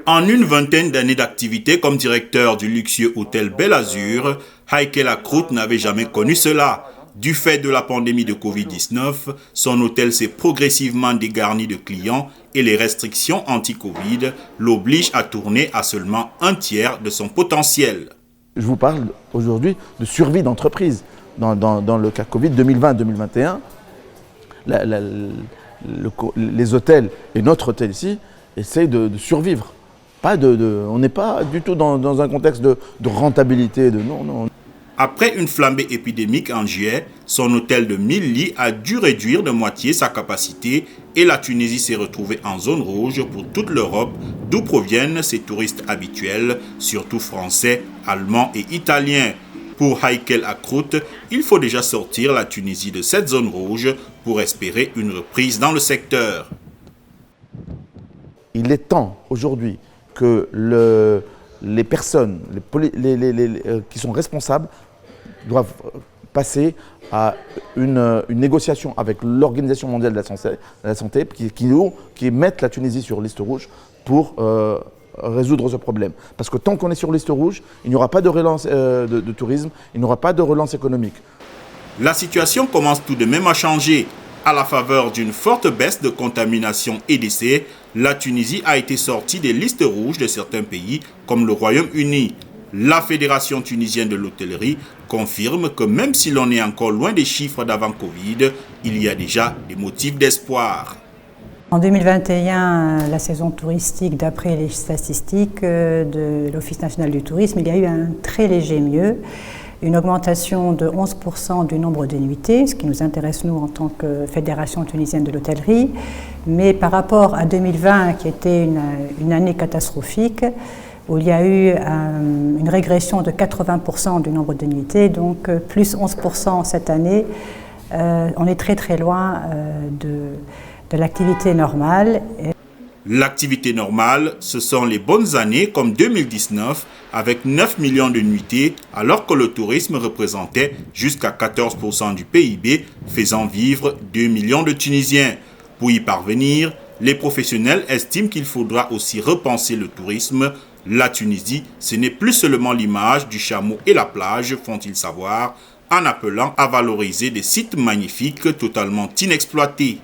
En une vingtaine d'années d'activité comme directeur du luxueux hôtel Bel Azur, Heikel Akrout n'avait jamais connu cela. Du fait de la pandémie de Covid-19, son hôtel s'est progressivement dégarni de clients et les restrictions anti-Covid l'obligent à tourner à seulement un tiers de son potentiel. Je vous parle aujourd'hui de survie d'entreprise. Dans le cas Covid 2020-2021, les hôtels et notre hôtel ici essayent de survivre. On n'est pas du tout dans un contexte de rentabilité. Non. Après une flambée épidémique en juillet, son hôtel de 1000 lits a dû réduire de moitié sa capacité et la Tunisie s'est retrouvée en zone rouge pour toute l'Europe, d'où proviennent ses touristes habituels, surtout français, allemands et italiens. Pour Heikel Akrout, il faut déjà sortir la Tunisie de cette zone rouge pour espérer une reprise dans le secteur. Il est temps aujourd'hui que les personnes qui sont responsables doivent passer à une négociation avec l'Organisation mondiale de la santé qui mettent la Tunisie sur liste rouge pour résoudre ce problème. Parce que tant qu'on est sur liste rouge, il n'y aura pas de relance de tourisme, il n'y aura pas de relance économique. La situation commence tout de même à changer. À la faveur d'une forte baisse de contamination et décès, la Tunisie a été sortie des listes rouges de certains pays comme le Royaume-Uni. La Fédération tunisienne de l'hôtellerie confirme que même si l'on est encore loin des chiffres d'avant Covid, il y a déjà des motifs d'espoir. En 2021, la saison touristique, d'après les statistiques de l'Office national du tourisme, il y a eu un très léger mieux. Une augmentation de 11% du nombre de nuitées, ce qui nous intéresse nous en tant que Fédération tunisienne de l'hôtellerie. Mais par rapport à 2020, qui était une année catastrophique, où il y a eu une régression de 80% du nombre de nuitées, donc plus 11% cette année, on est très très loin de l'activité normale. L'activité normale, ce sont les bonnes années comme 2019 avec 9 millions de nuitées alors que le tourisme représentait jusqu'à 14% du PIB faisant vivre 2 millions de Tunisiens. Pour y parvenir, les professionnels estiment qu'il faudra aussi repenser le tourisme. La Tunisie, ce n'est plus seulement l'image du chameau et la plage, font-ils savoir, en appelant à valoriser des sites magnifiques totalement inexploités.